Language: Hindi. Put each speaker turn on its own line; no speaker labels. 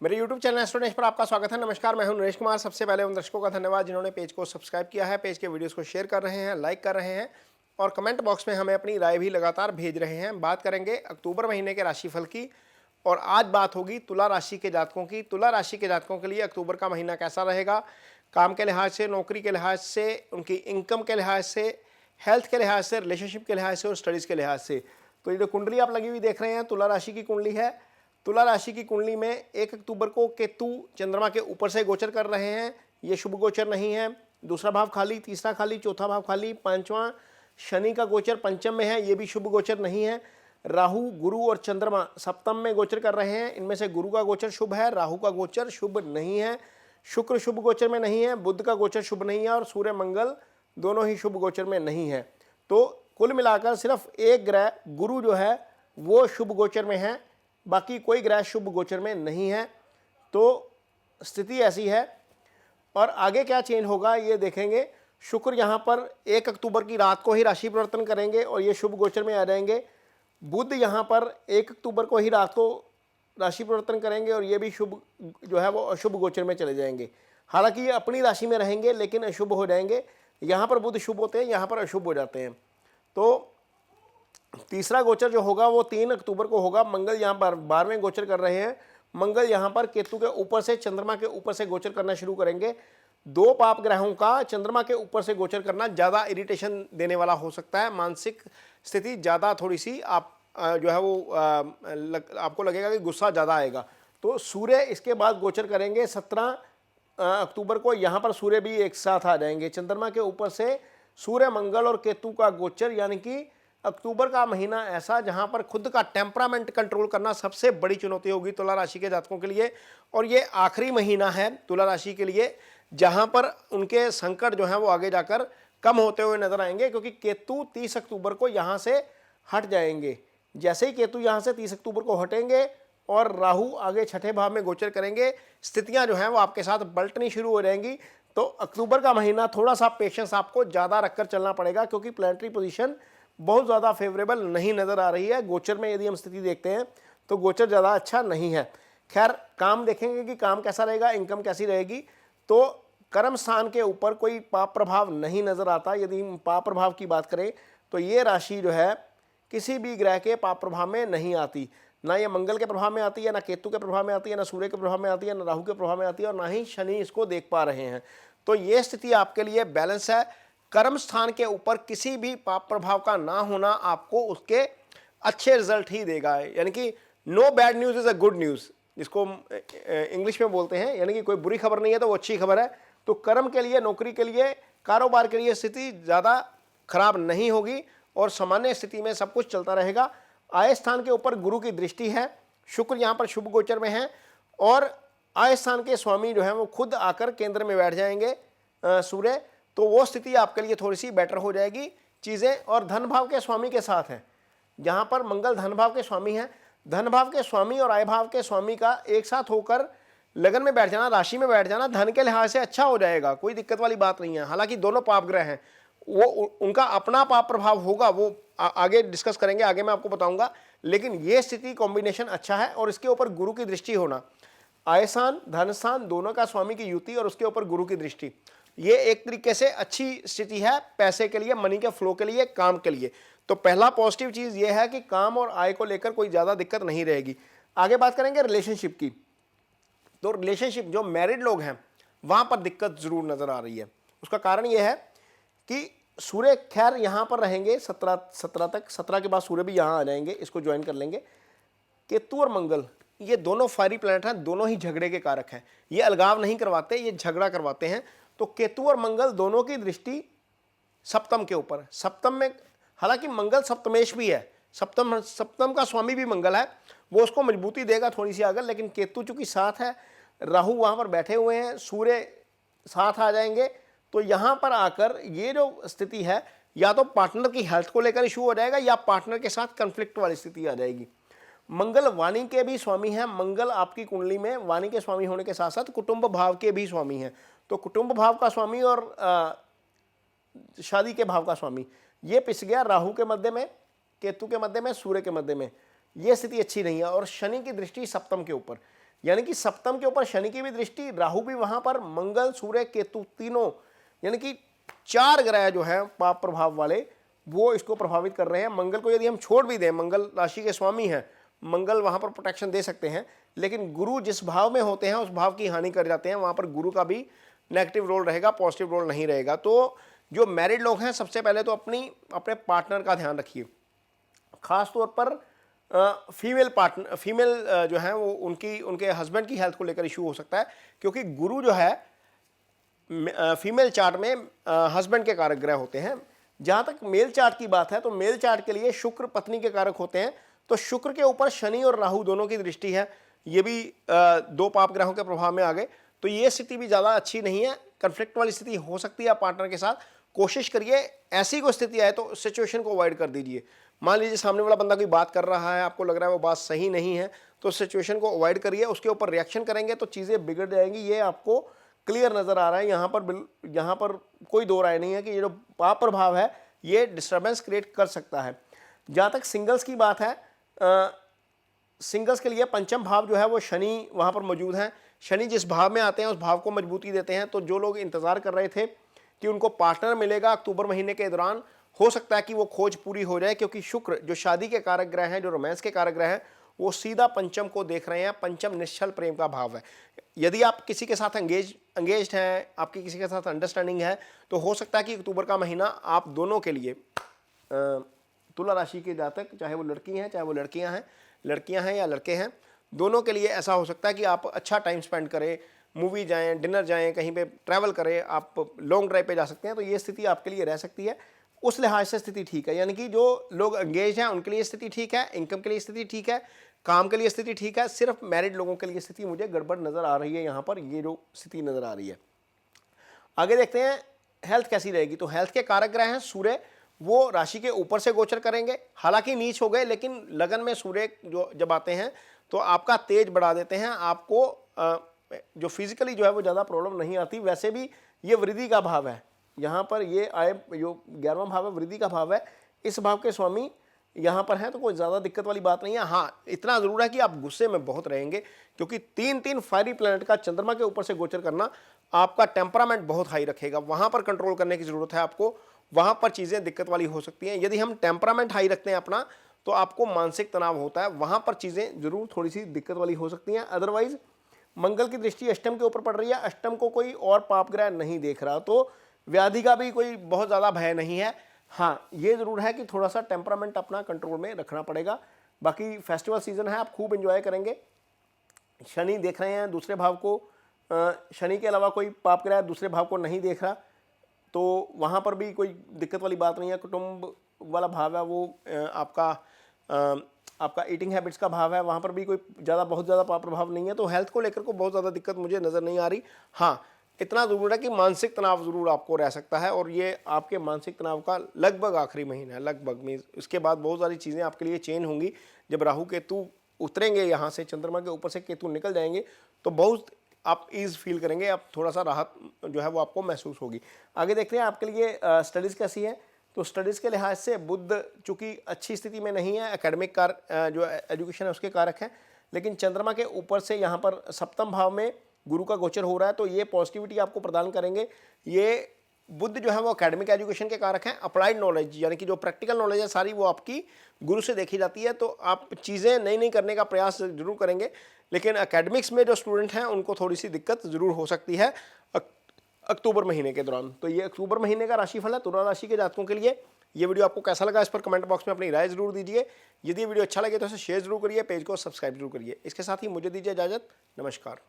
मेरे YouTube चैनल एस्ट्रोनेश पर आपका स्वागत है। नमस्कार, मैं हूं नरेश कुमार। सबसे पहले उन दर्शकों का धन्यवाद जिन्होंने पेज को सब्सक्राइब किया है, पेज के वीडियोस को शेयर कर रहे हैं, लाइक कर रहे हैं और कमेंट बॉक्स में हमें अपनी राय भी लगातार भेज रहे हैं। बात करेंगे अक्टूबर महीने के राशिफल की और आज बात होगी तुला राशि के जातकों की। तुला राशि के जातकों के लिए अक्टूबर का महीना कैसा रहेगा, काम के लिहाज से, नौकरी के लिहाज से, उनकी इनकम के लिहाज से, हेल्थ के लिहाज से, रिलेशनशिप के लिहाज से और स्टडीज़ के लिहाज से। तो ये जो कुंडली आप लगी हुई देख रहे हैं तुला राशि की कुंडली है। तुला राशि की कुंडली में 1 अक्टूबर को केतु चंद्रमा के ऊपर से गोचर कर रहे हैं। ये शुभ गोचर नहीं है। दूसरा भाव खाली, तीसरा खाली, चौथा भाव खाली, पांचवां शनि का गोचर पंचम में है, ये भी शुभ गोचर नहीं है। राहु, गुरु और चंद्रमा सप्तम में गोचर कर रहे हैं। इनमें से गुरु का गोचर शुभ है, राहु का गोचर शुभ नहीं है, शुक्र शुभ गोचर में नहीं है, बुध का गोचर शुभ नहीं है और सूर्य मंगल दोनों ही शुभ गोचर में नहीं है। तो कुल मिलाकर सिर्फ एक ग्रह गुरु जो है वो शुभ गोचर में है, बाकी कोई ग्रह शुभ गोचर में नहीं है। तो स्थिति ऐसी है और आगे क्या चेंज होगा ये देखेंगे। शुक्र यहाँ पर 1 अक्टूबर की रात को ही राशि परिवर्तन करेंगे और ये शुभ गोचर में आ जाएंगे। बुध यहाँ पर 1 अक्टूबर को ही रात को राशि परिवर्तन करेंगे और ये भी शुभ जो है वो अशुभ गोचर में चले जाएंगे। हालांकि ये अपनी राशि में रहेंगे लेकिन अशुभ हो जाएंगे। यहाँ पर बुध शुभ होते हैं, यहाँ पर अशुभ हो जाते हैं। तो तीसरा गोचर जो होगा वो 3 अक्टूबर को होगा। मंगल यहाँ पर 12वें गोचर कर रहे हैं। मंगल यहाँ पर केतु के ऊपर से, चंद्रमा के ऊपर से गोचर करना शुरू करेंगे। 2 पाप ग्रहों का चंद्रमा के ऊपर से गोचर करना ज़्यादा इरिटेशन देने वाला हो सकता है। मानसिक स्थिति ज़्यादा थोड़ी सी आप जो है वो आपको लगेगा कि गुस्सा ज़्यादा आएगा। तो सूर्य इसके बाद गोचर करेंगे 17 अक्टूबर को। यहाँ पर सूर्य भी एक साथ आ जाएंगे। चंद्रमा के ऊपर से सूर्य, मंगल और केतु का गोचर, यानी कि अक्टूबर का महीना ऐसा जहां पर खुद का टेम्परामेंट कंट्रोल करना सबसे बड़ी चुनौती होगी तुला राशि के जातकों के लिए। और ये आखिरी महीना है तुला राशि के लिए जहां पर उनके संकट जो हैं वो आगे जाकर कम होते हुए नजर आएंगे, क्योंकि केतु 30 अक्टूबर को यहां से हट जाएंगे। जैसे ही केतु यहां से 30 अक्टूबर को हटेंगे और राहु आगे छठे भाव में गोचर करेंगे, स्थितियां जो हैं वो आपके साथ पलटनी शुरू हो जाएंगी। तो अक्टूबर का महीना थोड़ा सा पेशेंस आपको ज़्यादा रखकर चलना पड़ेगा, क्योंकि प्लैनेटरी पोजीशन बहुत ज़्यादा फेवरेबल नहीं नज़र आ रही है। गोचर में यदि हम स्थिति देखते हैं तो गोचर ज़्यादा अच्छा नहीं है। खैर, काम देखेंगे कि काम कैसा रहेगा, इनकम कैसी रहेगी। तो कर्म स्थान के ऊपर कोई पाप प्रभाव नहीं नज़र आता। यदि पाप प्रभाव की बात करें तो ये राशि जो है किसी भी ग्रह के पाप प्रभाव में नहीं आती। ना ये मंगल के प्रभाव में आती है, ना केतु के प्रभाव में आती है, ना सूर्य के प्रभाव में आती है, ना राहु के प्रभाव में आती है और ना ही शनि इसको देख पा रहे हैं। तो ये स्थिति आपके लिए बैलेंस है। कर्म स्थान के ऊपर किसी भी पाप प्रभाव का ना होना आपको उसके अच्छे रिजल्ट ही देगा। यानी कि no bad news is a good news, जिसको इंग्लिश में बोलते हैं। यानी कि कोई बुरी खबर नहीं है तो वो अच्छी खबर है। तो कर्म के लिए, नौकरी के लिए, कारोबार के लिए स्थिति ज़्यादा खराब नहीं होगी और सामान्य स्थिति में सब कुछ चलता रहेगा। आय स्थान के ऊपर गुरु की दृष्टि है। शुक्र यहाँ पर शुभ गोचर में है और आय स्थान के स्वामी जो है वो खुद आकर केंद्र में बैठ जाएंगे सूर्य। तो वो स्थिति आपके लिए थोड़ी सी बेटर हो जाएगी चीज़ें। और धन भाव के स्वामी के साथ है, जहाँ पर मंगल धन भाव के स्वामी हैं। धन भाव के स्वामी और आय भाव के स्वामी का एक साथ होकर लगन में बैठ जाना, राशि में बैठ जाना, धन के लिहाज से अच्छा हो जाएगा। कोई दिक्कत वाली बात नहीं है। हालांकि दोनों पाप ग्रह हैं, वो उनका अपना पाप प्रभाव होगा, वो आगे डिस्कस करेंगे, आगे मैं आपको बताऊंगा। लेकिन ये स्थिति कॉम्बिनेशन अच्छा है और इसके ऊपर गुरु की दृष्टि होना, आयस्थान धन स्थान दोनों का स्वामी की युति और उसके ऊपर गुरु की दृष्टि, ये एक तरीके से अच्छी स्थिति है पैसे के लिए, मनी के फ्लो के लिए, काम के लिए। तो पहला पॉजिटिव चीज़ ये है कि काम और आय को लेकर कोई ज़्यादा दिक्कत नहीं रहेगी। आगे बात करेंगे रिलेशनशिप की। तो रिलेशनशिप, जो मैरिड लोग हैं वहाँ पर दिक्कत ज़रूर नज़र आ रही है। उसका कारण ये है कि सूर्य खैर यहाँ पर रहेंगे 17 तक। 17 के बाद सूर्य भी यहाँ आ जाएंगे, इसको ज्वाइन कर लेंगे। केतु और मंगल ये दोनों फायरी प्लैनेट हैं, दोनों ही झगड़े के कारक हैं। ये अलगाव नहीं करवाते, ये झगड़ा करवाते हैं। तो केतु और मंगल दोनों की दृष्टि सप्तम के ऊपर, सप्तम में, हालांकि मंगल सप्तमेश भी है, सप्तम का स्वामी भी मंगल है, वो उसको मजबूती देगा थोड़ी सी आगे। लेकिन केतु चूंकि साथ है, राहु वहाँ पर बैठे हुए हैं, सूर्य साथ आ जाएंगे। तो यहाँ पर आकर ये जो स्थिति है, या तो पार्टनर की हेल्थ को लेकर इशू हो जाएगा या पार्टनर के साथ कन्फ्लिक्ट वाली स्थिति आ जाएगी। मंगल वाणी के भी स्वामी हैं। मंगल आपकी कुंडली में वाणी के स्वामी होने के साथ साथ कुटुंब भाव के भी स्वामी हैं। तो कुटुंब भाव का स्वामी और शादी के भाव का स्वामी ये पिस गया राहु के मध्य में, केतु के मध्य में, सूर्य के मध्य में। ये स्थिति अच्छी नहीं है। और शनि की दृष्टि सप्तम के ऊपर, यानी कि सप्तम के ऊपर शनि की भी दृष्टि, राहु भी वहां पर, मंगल, सूर्य, केतु तीनों यानी कि 4 ग्रह जो है पाप प्रभाव वाले वो इसको प्रभावित कर रहे हैं। मंगल को यदि हम छोड़ भी दें, मंगल राशि के स्वामी हैं, मंगल वहां पर प्रोटेक्शन दे सकते हैं, लेकिन गुरु जिस भाव में होते हैं उस भाव की हानि कर जाते हैं, वहां पर गुरु का भी नेगेटिव रोल रहेगा, पॉजिटिव रोल नहीं रहेगा। तो जो मैरिड लोग हैं सबसे पहले तो अपने पार्टनर का ध्यान रखिए, खास तौर पर फीमेल जो है वो उनके हस्बैंड की हेल्थ को लेकर इशू हो सकता है, क्योंकि गुरु जो है फीमेल चार्ट में हस्बैंड के कारक ग्रह होते हैं। जहां तक मेल चार्ट की बात है तो मेल चार्ट के लिए शुक्र पत्नी के कारक होते हैं, तो शुक्र के ऊपर शनि और राहु दोनों की दृष्टि है, ये भी 2 पाप ग्रहों के प्रभाव में आ गए, तो ये स्थिति भी ज़्यादा अच्छी नहीं है, कन्फ्लिक्ट वाली स्थिति हो सकती है पार्टनर के साथ। कोशिश करिए ऐसी कोई स्थिति आए तो सिचुएशन को अवॉइड कर दीजिए। मान लीजिए सामने वाला बंदा कोई बात कर रहा है, आपको लग रहा है वो बात सही नहीं है, तो सिचुएशन को अवॉइड करिए, उसके ऊपर रिएक्शन करेंगे तो चीज़ें बिगड़ जाएंगी, ये आपको क्लियर नज़र आ रहा है। यहाँ पर कोई दो राय नहीं है कि ये जो पाप प्रभाव है ये डिस्टर्बेंस क्रिएट कर सकता है। जहाँ तक सिंगल्स की बात है, सिंगल्स के लिए पंचम भाव जो है वो शनि वहाँ पर मौजूद है। शनि जिस भाव में आते हैं उस भाव को मजबूती देते हैं, तो जो लोग इंतज़ार कर रहे थे कि उनको पार्टनर मिलेगा अक्टूबर महीने के दौरान, हो सकता है कि वो खोज पूरी हो जाए, क्योंकि शुक्र जो शादी के कारक ग्रह हैं, जो रोमांस के कारक ग्रह हैं, वो सीधा पंचम को देख रहे हैं। पंचम निश्चल प्रेम का भाव है। यदि आप किसी के साथ एंगेज्ड हैं, आपकी किसी के साथ अंडरस्टैंडिंग है, तो हो सकता है कि अक्टूबर का महीना आप दोनों के लिए, तुला राशि के जातक, चाहे वो लड़की हैं चाहे वो लड़कियां हैं या लड़के हैं, दोनों के लिए ऐसा हो सकता है कि आप अच्छा टाइम स्पेंड करें, मूवी जाएं, डिनर जाएं, कहीं पे ट्रैवल करें, आप लॉन्ग ड्राइव पे जा सकते हैं, तो ये स्थिति आपके लिए रह सकती है। उस लिहाज से स्थिति ठीक है, यानी कि जो लोग एंगेज हैं उनके लिए स्थिति ठीक है, इनकम के लिए स्थिति ठीक है, काम के लिए स्थिति ठीक है। सिर्फ मैरिड लोगों के लिए स्थिति मुझे गड़बड़ नज़र आ रही है, यहाँ पर ये जो स्थिति नज़र आ रही है। आगे देखते हैं हेल्थ कैसी रहेगी। तो हेल्थ के कारक ग्रह हैं सूर्य, वो राशि के ऊपर से गोचर करेंगे, हालांकि नीच हो गए, लेकिन लगन में सूर्य जो जब आते हैं तो आपका तेज बढ़ा देते हैं, आपको जो फिजिकली जो है वो ज़्यादा प्रॉब्लम नहीं आती। वैसे भी ये वृद्धि का भाव है, यहाँ पर ये आए जो 11वां भाव है वृद्धि का भाव है, इस भाव के स्वामी यहाँ पर हैं, तो कोई ज़्यादा दिक्कत वाली बात नहीं है। हाँ, इतना ज़रूर है कि आप गुस्से में बहुत रहेंगे, क्योंकि 3 फायरी प्लैनेट का चंद्रमा के ऊपर से गोचर करना आपका टेम्परामेंट बहुत हाई रखेगा, वहाँ पर कंट्रोल करने की ज़रूरत है आपको, वहाँ पर चीज़ें दिक्कत वाली हो सकती हैं। यदि हम टेम्परामेंट हाई रखते हैं अपना, तो आपको मानसिक तनाव होता है, वहाँ पर चीज़ें ज़रूर थोड़ी सी दिक्कत वाली हो सकती हैं। अदरवाइज मंगल की दृष्टि अष्टम के ऊपर पड़ रही है, अष्टम को कोई और पाप ग्रह नहीं देख रहा, तो व्याधि का भी कोई बहुत ज़्यादा भय नहीं है। हाँ, ये ज़रूर है कि थोड़ा सा टेम्परामेंट अपना कंट्रोल में रखना पड़ेगा। बाकी फेस्टिवल सीजन है, आप खूब एंजॉय करेंगे। शनि देख रहे हैं दूसरे भाव को, शनि के अलावा कोई पाप ग्रह दूसरे भाव को नहीं देख रहा, तो वहाँ पर भी कोई दिक्कत वाली बात नहीं है। कुटुंब वाला भाव है वो आपका ईटिंग हैबिट्स का भाव है, वहाँ पर भी कोई बहुत ज़्यादा पाप प्रभाव नहीं है, तो हेल्थ को लेकर को बहुत ज़्यादा दिक्कत मुझे नज़र नहीं आ रही। हाँ, इतना ज़रूर है कि मानसिक तनाव ज़रूर आपको रह सकता है, और ये आपके मानसिक तनाव का लगभग आखिरी महीना है, लगभग मीन्स इसके बाद बहुत सारी चीज़ें आपके लिए चेंज होंगी। जब राहु केतु उतरेंगे यहाँ से, चंद्रमा के ऊपर से केतु निकल जाएंगे, तो बहुत आप ईज फील करेंगे, आप थोड़ा सा राहत जो है वो आपको महसूस होगी। आगे देखते हैं आपके लिए स्टडीज़ कैसी है। तो स्टडीज़ के लिहाज से बुध चूँकि अच्छी स्थिति में नहीं है, एकेडमिक जो एजुकेशन है उसके कारक हैं, लेकिन चंद्रमा के ऊपर से यहाँ पर सप्तम भाव में गुरु का गोचर हो रहा है, तो ये पॉजिटिविटी आपको प्रदान करेंगे। ये बुध जो है वो एकेडमिक एजुकेशन के कारक हैं। अप्लाइड नॉलेज यानी कि जो प्रैक्टिकल नॉलेज है सारी वो आपकी गुरु से देखी जाती है, तो आप चीज़ें नई नई करने का प्रयास जरूर करेंगे, लेकिन एकेडमिक्स में जो स्टूडेंट हैं उनको थोड़ी सी दिक्कत ज़रूर हो सकती है अक्टूबर महीने के दौरान। तो ये अक्टूबर महीने का राशिफल है तुला राशि के जातकों के लिए। ये वीडियो आपको कैसा लगा इस पर कमेंट बॉक्स में अपनी राय जरूर दीजिए। यदि वीडियो अच्छा लगे तो इसे शेयर जरूर करिए, पेज को सब्सक्राइब जरूर करिए। इसके साथ ही मुझे दीजिए इजाज़त, नमस्कार।